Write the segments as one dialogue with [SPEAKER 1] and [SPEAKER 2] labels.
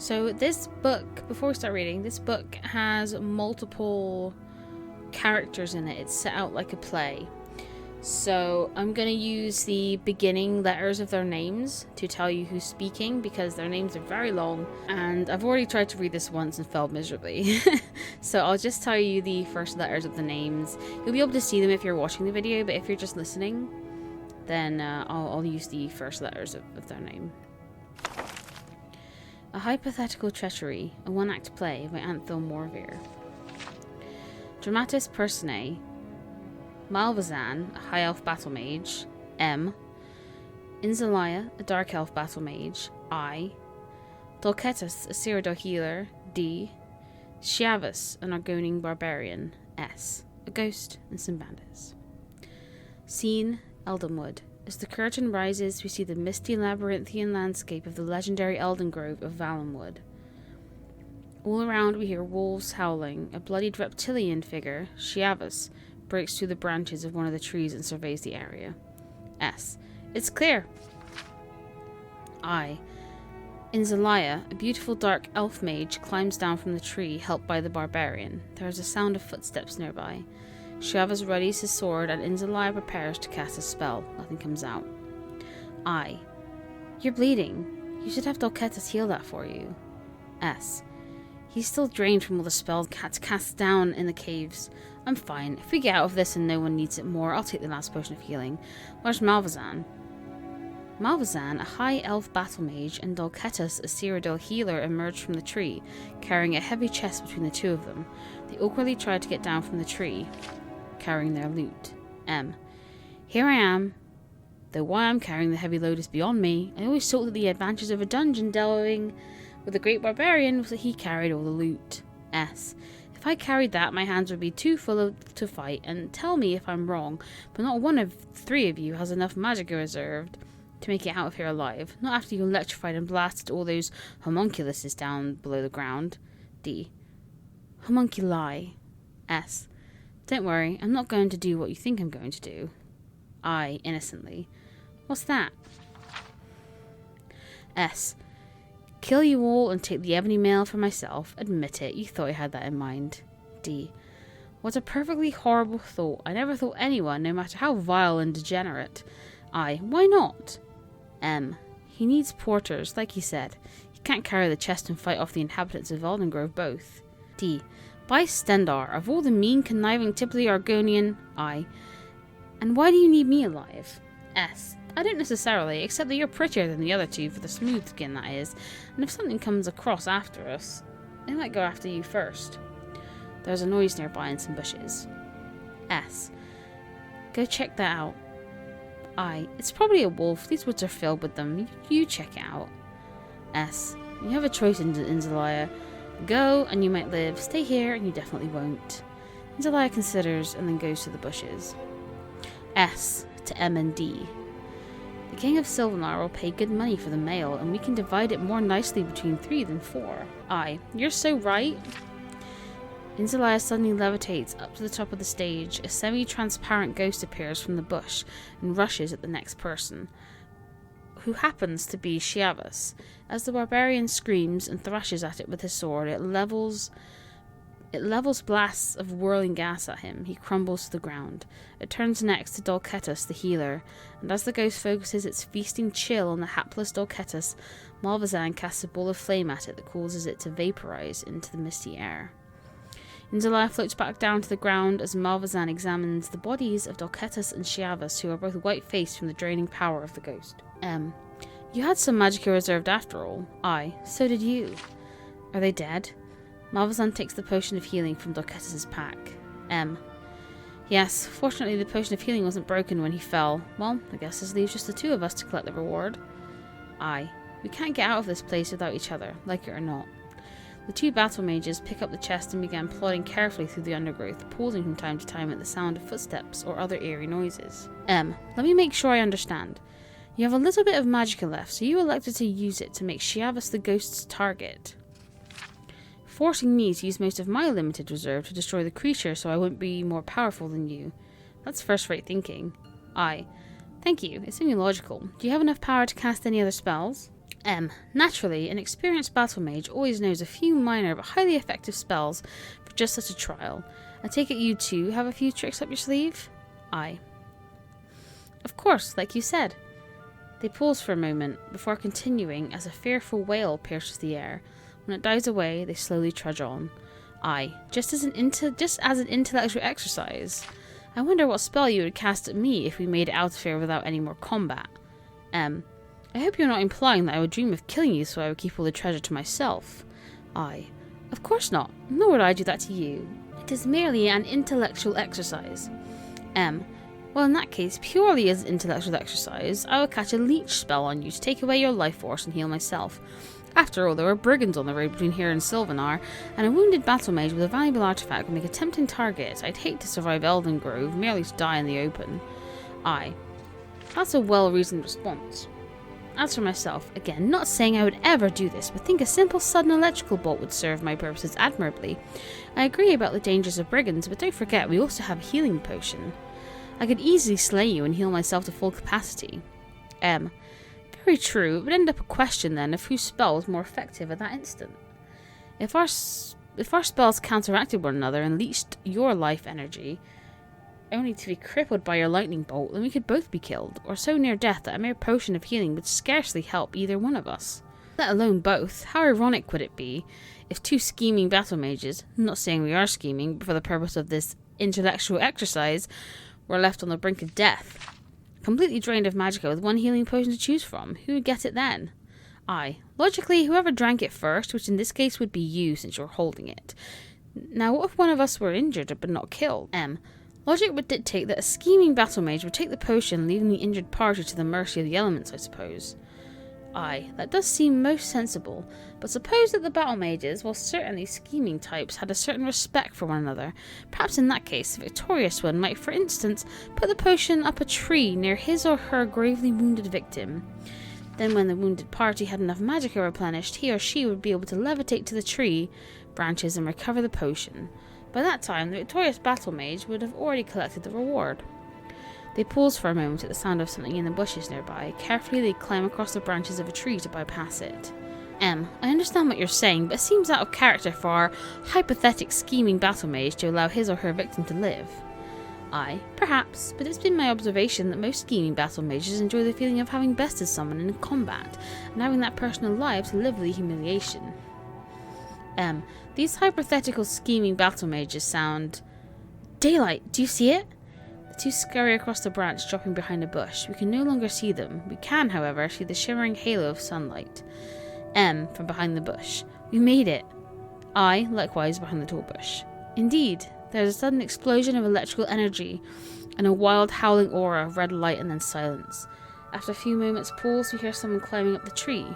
[SPEAKER 1] So this book, before we start reading, this book has multiple characters in it. It's set out like a play. So I'm going to use the beginning letters of their names to tell you who's speaking, because their names are very long and I've already tried to read this once and failed miserably. So I'll just tell you the first letters of the names. You'll be able to see them if you're watching the video, but if you're just listening, then I'll use the first letters of their name. A Hypothetical Treachery, a one-act play by Anthil Morvir. Dramatis Personae: Malvazan, a high elf battle mage. M. Mzinchaleft, a dark elf battle mage. I. Dolketus, a Cyrodiil healer. D. Shiavus, an Argonian barbarian. S. A ghost and some bandits. Scene: Eldenwood. As the curtain rises, we see the misty labyrinthian landscape of the legendary Elden Grove of Valenwood. All around we hear wolves howling. A bloodied reptilian figure, Shiavus, breaks through the branches of one of the trees and surveys the area. S. It's clear. I. Mzinchaleft, a beautiful dark elf mage, climbs down from the tree, helped by the barbarian. There is a sound of footsteps nearby. Shiavus readies his sword and Mzinchaleft prepares to cast a spell. Nothing comes out. I. You're bleeding. You should have Dolketus heal that for you. S. He's still drained from all the spells cats cast down in the caves. I'm fine. If we get out of this and no one needs it more, I'll take the last potion of healing. Where's Malvazan? Malvazan, a high elf battle mage, and Dolketus, a Cyrodiil healer, emerged from the tree, carrying a heavy chest between the two of them. They awkwardly tried to get down from the tree, carrying their loot. M. Here I am. Though why I'm carrying the heavy load is beyond me. I always thought that the advantage of a dungeon delving with the great barbarian was that he carried all the loot. S. If I carried that, my hands would be too full to fight, and tell me if I'm wrong, but not one of three of you has enough magicka reserved to make it out of here alive. Not after you electrified and blasted all those homunculuses down below the ground. D. Homunculi. S. Don't worry, I'm not going to do what you think I'm going to do. I, innocently. What's that? S. Kill you all and take the ebony mail for myself. Admit it, you thought I had that in mind. D. What a perfectly horrible thought. I never thought anyone, no matter how vile and degenerate. I. Why not? M. He needs porters, like he said. He can't carry the chest and fight off the inhabitants of Elden Grove both. D. By Stendar, of all the mean, conniving, typically Argonian. I. And why do you need me alive? S. I don't necessarily, except that you're prettier than the other two, for the smooth skin that is, and if something comes across after us, they might go after you first. There's a noise nearby in some bushes. S. Go check that out. I. It's probably a wolf. These woods are filled with them. You check it out. S. You have a choice, Mzinchaleft. Go, and you might live. Stay here, and you definitely won't. Mzinchaleft considers, and then goes to the bushes. S. To M and D. The King of Sylvanar will pay good money for the mail, and we can divide it more nicely between 3 than 4. I. You're so right. Mzinchaleft suddenly levitates up to the top of the stage. A semi-transparent ghost appears from the bush and rushes at the next person, who happens to be Shiavus. As the barbarian screams and thrashes at it with his sword, it levels blasts of whirling gas at him. He crumbles to the ground. It turns next to Dolketus, the healer, and as the ghost focuses its feasting chill on the hapless Dolketus, Malvazan casts a ball of flame at it that causes it to vaporize into the misty air. Mzinchaleft floats back down to the ground as Malvazan examines the bodies of Dolketus and Shiavus, who are both white-faced from the draining power of the ghost. M. You had some magicka reserved after all. I. So did you. Are they dead? Malvazan takes the potion of healing from Dolketus' pack. M. Yes, fortunately the potion of healing wasn't broken when he fell. Well, I guess this leaves just the two of us to collect the reward. I. We can't get out of this place without each other, like it or not. The two battle mages pick up the chest and begin plodding carefully through the undergrowth, pausing from time to time at the sound of footsteps or other eerie noises. M. Let me make sure I understand. You have a little bit of magicka left, so you elected to use it to make Shiavus the ghost's target, forcing me to use most of my limited reserve to destroy the creature so I wouldn't be more powerful than you. That's first-rate thinking. I. Thank you, it's only logical. Do you have enough power to cast any other spells? Naturally, an experienced battle mage always knows a few minor but highly effective spells for just such a trial. I take it you too have a few tricks up your sleeve? I. Of course, like you said. They pause for a moment before continuing as a fearful wail pierces the air. When it dies away, they slowly trudge on. I. Just as an intellectual exercise. I wonder what spell you would cast at me if we made it out of here without any more combat. I hope you're not implying that I would dream of killing you so I would keep all the treasure to myself. I. Of course not. Nor would I do that to you. It is merely an intellectual exercise. Well, in that case, purely as an intellectual exercise, I would catch a leech spell on you to take away your life force and heal myself. After all, there are brigands on the road between here and Sylvanar, and a wounded battle mage with a valuable artifact would make a tempting target. I'd hate to survive Elden Grove, merely to die in the open. I. That's a well-reasoned response. As for myself, again, not saying I would ever do this, but think a simple sudden electrical bolt would serve my purposes admirably. I agree about the dangers of brigands, but don't forget we also have a healing potion. I could easily slay you and heal myself to full capacity. Very true. It would end up a question then of whose spell was more effective at that instant. If our spells counteracted one another and leached your life energy, only to be crippled by your lightning bolt, then we could both be killed, or so near death that a mere potion of healing would scarcely help either one of us. Let alone both. How ironic would it be if two scheming battle mages, not saying we are scheming, but for the purpose of this intellectual exercise, were left on the brink of death, completely drained of magicka with one healing potion to choose from? Who would get it then? I. Logically, whoever drank it first, which in this case would be you since you're holding it. Now, what if one of us were injured but not killed? Logic would dictate that a scheming battle mage would take the potion, leaving the injured party to the mercy of the elements, I suppose. Aye, that does seem most sensible, but suppose that the battle mages, while certainly scheming types, had a certain respect for one another. Perhaps in that case, the victorious one might, for instance, put the potion up a tree near his or her gravely wounded victim. Then when the wounded party had enough magicka replenished, he or she would be able to levitate to the tree branches and recover the potion. By that time, the victorious battle mage would have already collected the reward. They pause for a moment at the sound of something in the bushes nearby. Carefully, they climb across the branches of a tree to bypass it. I understand what you're saying, but it seems out of character for our hypothetical scheming battle mage to allow his or her victim to live. Aye, perhaps, but it's been my observation that most scheming battle mages enjoy the feeling of having bested someone in combat, and having that person alive to live with the humiliation. These hypothetical scheming battle mages sound... Daylight, do you see it? The two scurry across the branch, dropping behind a bush. We can no longer see them. We can, however, see the shimmering halo of sunlight. From behind the bush. We made it. I, likewise, behind the tall bush. Indeed, there is a sudden explosion of electrical energy, and a wild howling aura of red light and then silence. After a few moments' pause, we hear someone climbing up the tree.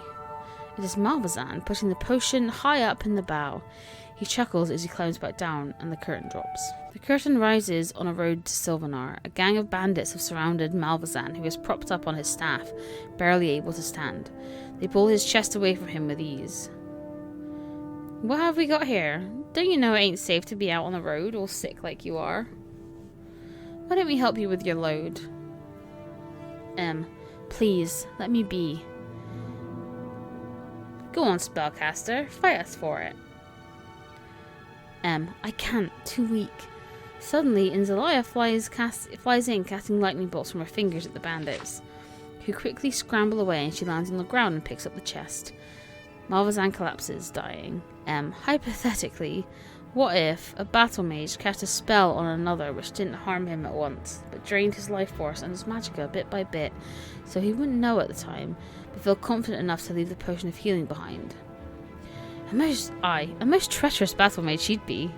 [SPEAKER 1] It is Malvazan, putting the potion high up in the bough. He chuckles as he climbs back down, and the curtain drops. The curtain rises on a road to Sylvanar. A gang of bandits have surrounded Malvazan, who is propped up on his staff, barely able to stand. They pull his chest away from him with ease. What have we got here? Don't you know it ain't safe to be out on the road, all sick like you are? Why don't we help you with your load? Please, let me be. Go on, spellcaster, fight us for it. I can't, too weak. Suddenly, Mzinchaleft flies in, casting lightning bolts from her fingers at the bandits, who quickly scramble away, and she lands on the ground and picks up the chest. Malvazan collapses, dying. Hypothetically, what if a battle mage cast a spell on another which didn't harm him at once, but drained his life force and his magicka bit by bit, so he wouldn't know at the time, but feel confident enough to leave the potion of healing behind? A most treacherous battle mage she'd be.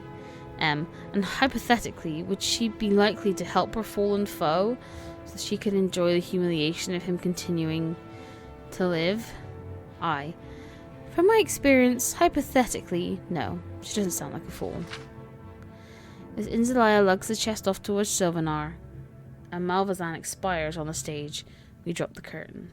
[SPEAKER 1] And hypothetically, would she be likely to help her fallen foe, so she could enjoy the humiliation of him continuing to live? From my experience, hypothetically, no, she doesn't sound like a fool. As Mzinchaleft lugs the chest off towards Sylvanar, and Malvazan expires on the stage, we drop the curtain.